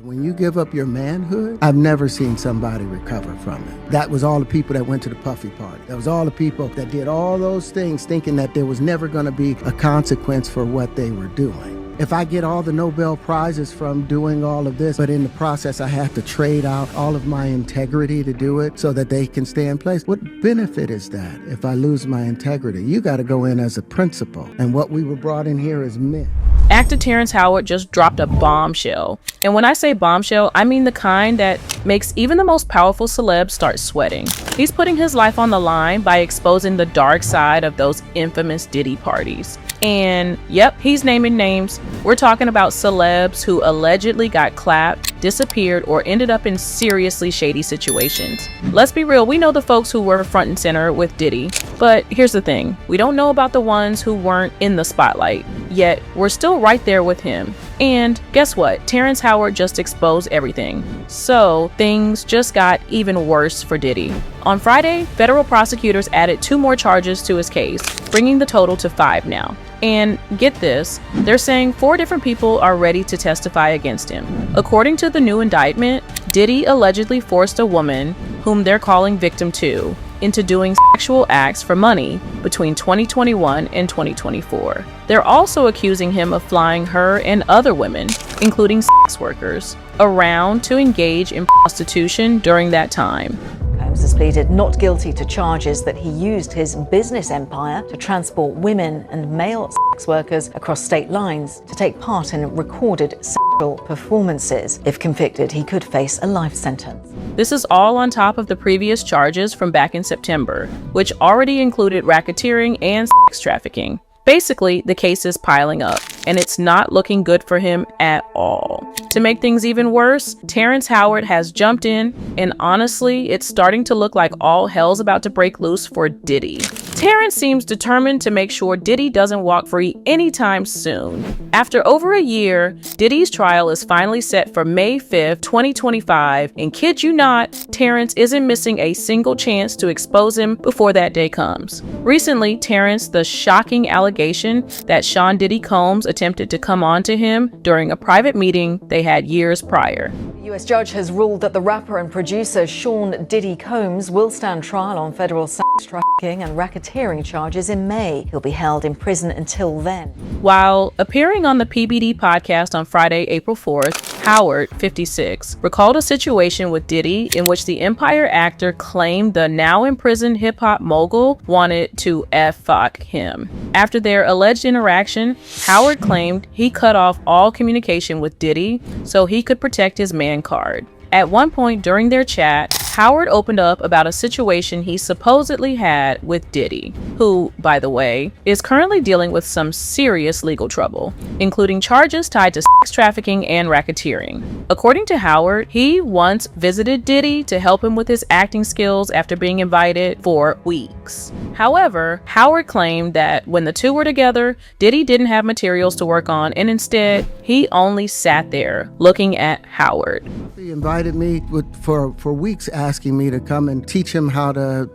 When you give up your manhood, I've never seen somebody recover from it. That was all the people that went to the Puffy party. That was all the people that did all those things thinking that there was never going to be a consequence for what they were doing. If I get all the Nobel Prizes from doing all of this, but in the process I have to trade out all of my integrity to do it so that they can stay in place, what benefit is that if I lose my integrity? You got to go in as a principal, and what we were brought in here is men. Actor Terrence Howard just dropped a bombshell. And when I say bombshell, I mean the kind that makes even the most powerful celebs start sweating. He's putting his life on the line by exposing the dark side of those infamous Diddy parties. And yep, he's naming names. We're talking about celebs who allegedly got clapped, disappeared, or ended up in seriously shady situations. Let's be real, we know the folks who were front and center with Diddy. But here's the thing, we don't know about the ones who weren't in the spotlight, yet we're still right there with him. And guess what? Terrence Howard just exposed everything. So things just got even worse for Diddy. On Friday, federal prosecutors added 2 more charges to his case, bringing the total to 5 now. And get this, they're saying 4 different people are ready to testify against him. According to the new indictment, Diddy allegedly forced a woman, whom they're calling victim 2, into doing sexual acts for money between 2021 and 2024. They're also accusing him of flying her and other women, including sex workers, around to engage in prostitution during that time. Combs has pleaded not guilty to charges that he used his business empire to transport women and male sex workers across state lines to take part in recorded sexual performances. If convicted, he could face a life sentence. This is all on top of the previous charges from back in September, which already included racketeering and sex trafficking. Basically, the case is piling up, and it's not looking good for him at all. To make things even worse, Terrence Howard has jumped in, and honestly, it's starting to look like all hell's about to break loose for Diddy. Terrence seems determined to make sure Diddy doesn't walk free anytime soon. After over a year, Diddy's trial is finally set for May 5th, 2025, and kid you not, Terrence isn't missing a single chance to expose him before that day comes. Recently, Terrence, the shocking allegation that Sean Diddy Combs attempted to come on to him during a private meeting they had years prior. A U.S. judge has ruled that the rapper and producer Sean Diddy Combs will stand trial on federal sex trafficking and racketeering charges in May. He'll be held in prison until then. While appearing on the PBD podcast on Friday, April 4th, Howard, 56, recalled a situation with Diddy in which the Empire actor claimed the now imprisoned hip-hop mogul wanted to fuck him. After their alleged interaction, Howard claimed he cut off all communication with Diddy so he could protect his man card. At one point during their chat, Howard opened up about a situation he supposedly had with Diddy, who, by the way, is currently dealing with some serious legal trouble, including charges tied to sex trafficking and racketeering. According to Howard, he once visited Diddy to help him with his acting skills after being invited for weeks. However, Howard claimed that when the two were together, Diddy didn't have materials to work on, and instead, he only sat there looking at Howard. He invited me for weeks, asking me to come and teach him how to,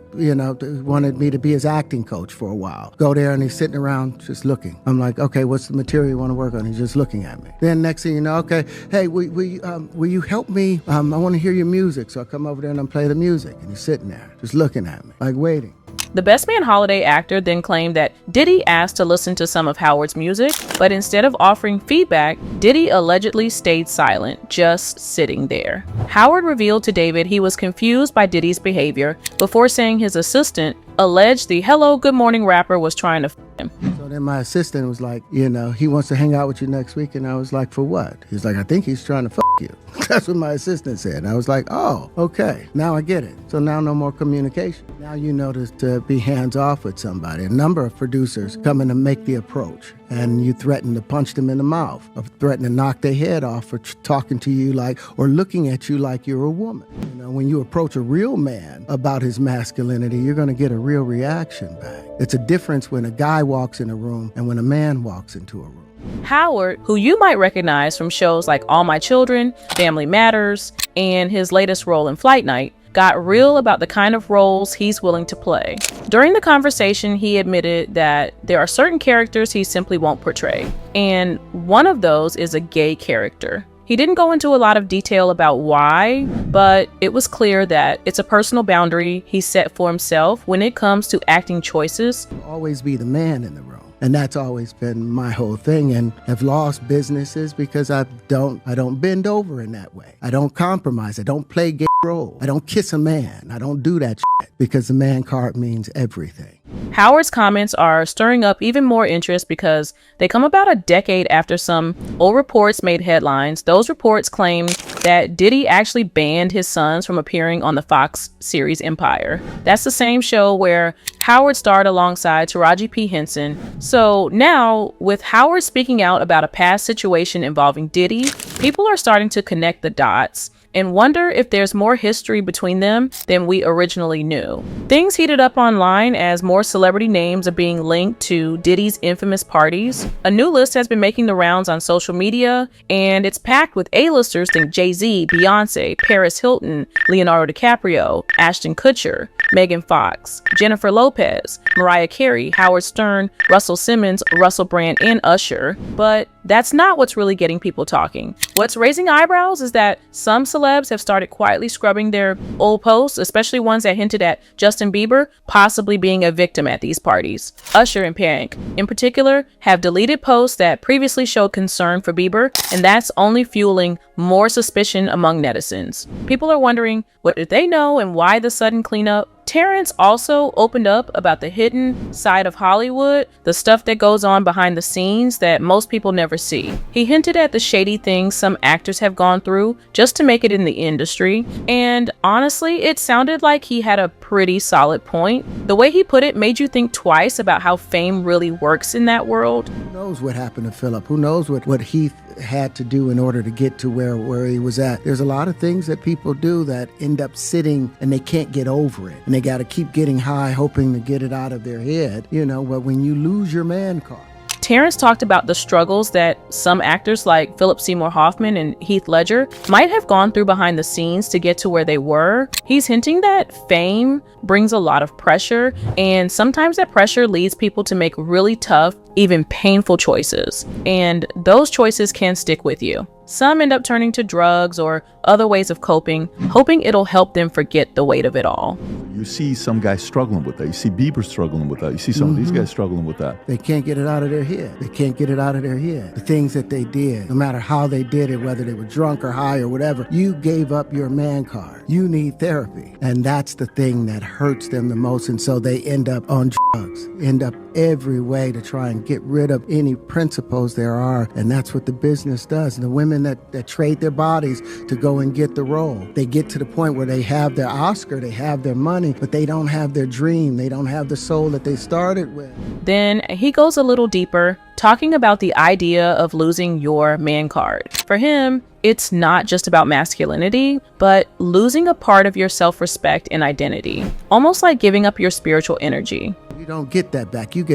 wanted me to be his acting coach for a while. Go there and he's sitting around just looking. I'm like, okay, what's the material you want to work on? He's just looking at me. Then next thing you know, okay, hey, will you help me? I want to hear your music. So I come over there and I play the music. And he's sitting there just looking at me, like waiting. The Best Man Holiday actor then claimed that Diddy asked to listen to some of Howard's music, but instead of offering feedback, Diddy allegedly stayed silent, just sitting there. Howard revealed to David he was confused by Diddy's behavior before saying his assistant alleged the Hello Good Morning rapper was trying to f him. So then my assistant was like, he wants to hang out with you next week. And I was like, for what? He's like, I think he's trying to f you. That's what my assistant said. And I was like, oh, okay. Now I get it. So now no more communication. Now you know to be hands off with somebody. A number of producers come in to make the approach. And you threaten to punch them in the mouth, or threaten to knock their head off for talking to you or looking at you like you're a woman. When you approach a real man about his masculinity, you're going to get a real reaction back. It's a difference when a guy walks in a room and when a man walks into a room. Howard, who you might recognize from shows like All My Children, Family Matters, and his latest role in Flight Night, got real about the kind of roles he's willing to play. During the conversation, he admitted that there are certain characters he simply won't portray, and one of those is a gay character. He didn't go into a lot of detail about why, but it was clear that it's a personal boundary he set for himself when it comes to acting choices. Always be the man in the room. And that's always been my whole thing. And I've lost businesses because I don't bend over in that way. I don't compromise. I don't play gay role. I don't kiss a man. I don't do that shit because the man card means everything. Howard's comments are stirring up even more interest because they come about a decade after some old reports made headlines. Those reports claim that Diddy actually banned his sons from appearing on the Fox series Empire. That's the same show where Howard starred alongside Taraji P. Henson. So now, with Howard speaking out about a past situation involving Diddy, people are starting to connect the dots and wonder if there's more history between them than we originally knew. Things heated up online as more celebrity names are being linked to Diddy's infamous parties. A new list has been making the rounds on social media, and it's packed with A-listers think Jay-Z, Beyonce, Paris Hilton, Leonardo DiCaprio, Ashton Kutcher, Megan Fox, Jennifer Lopez, Mariah Carey, Howard Stern, Russell Simmons, Russell Brand, and Usher. But that's not what's really getting people talking. What's raising eyebrows is that some celebs have started quietly scrubbing their old posts, especially ones that hinted at Justin Bieber possibly being a victim at these parties. Usher and Pink, in particular, have deleted posts that previously showed concern for Bieber, and that's only fueling more suspicion among netizens. People are wondering, what did they know and why the sudden cleanup? Terrance also opened up about the hidden side of Hollywood, the stuff that goes on behind the scenes that most people never see. He hinted at the shady things some actors have gone through just to make it in the industry, and honestly, it sounded like he had a pretty solid point. The way he put it made you think twice about how fame really works in that world. Who knows what happened to Philip? Who knows what Heath had to do in order to get to where he was at? There's a lot of things that people do that end up sitting and they can't get over it. And they got to keep getting high, hoping to get it out of their head, but when you lose your man card. Terrance talked about the struggles that some actors like Philip Seymour Hoffman and Heath Ledger might have gone through behind the scenes to get to where they were. He's hinting that fame brings a lot of pressure, and sometimes that pressure leads people to make really tough, even painful choices. And those choices can stick with you. Some end up turning to drugs or other ways of coping, hoping it'll help them forget the weight of it all. You see some guys struggling with that. You see Bieber struggling with that. You see some of these guys struggling with that. They can't get it out of their head. They can't get it out of their head. The things that they did, no matter how they did it, whether they were drunk or high or whatever, you gave up your man card. You need therapy. And that's the thing that hurts them the most. And so they end up on drugs, end up every way to try and get rid of any principles there are. And that's what the business does. And the women that trade their bodies to go and get the role, they get to the point where they have their Oscar, they have their money, but they don't have their dream. They don't have the soul that they started with. Then he goes a little deeper, talking about the idea of losing your man card. For him, it's not just about masculinity, but losing a part of your self-respect and identity, almost like giving up your spiritual energy. You don't get that back. You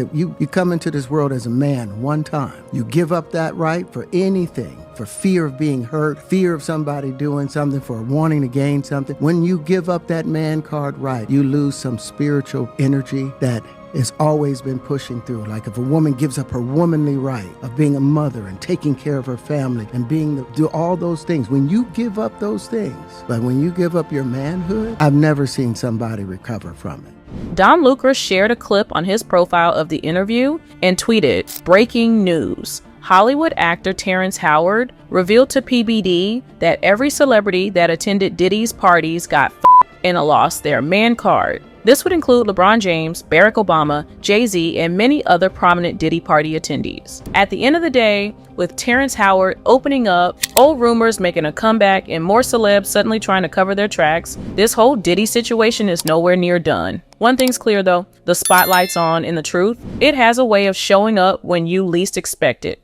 come into this world as a man one time. You give up that right for anything, for fear of being hurt, fear of somebody doing something, for wanting to gain something. When you give up that man card right, you lose some spiritual energy that has always been pushing through. Like if a woman gives up her womanly right of being a mother and taking care of her family and do all those things, when you give up those things, but when you give up your manhood, I've never seen somebody recover from it. Don Lucas shared a clip on his profile of the interview and tweeted, "Breaking news. Hollywood actor Terrence Howard revealed to PBD that every celebrity that attended Diddy's parties got f***ed and lost their man card. This would include LeBron James, Barack Obama, Jay-Z, and many other prominent Diddy party attendees." At the end of the day, with Terrence Howard opening up, old rumors making a comeback, and more celebs suddenly trying to cover their tracks, this whole Diddy situation is nowhere near done. One thing's clear though, the spotlight's on, and the truth, it has a way of showing up when you least expect it.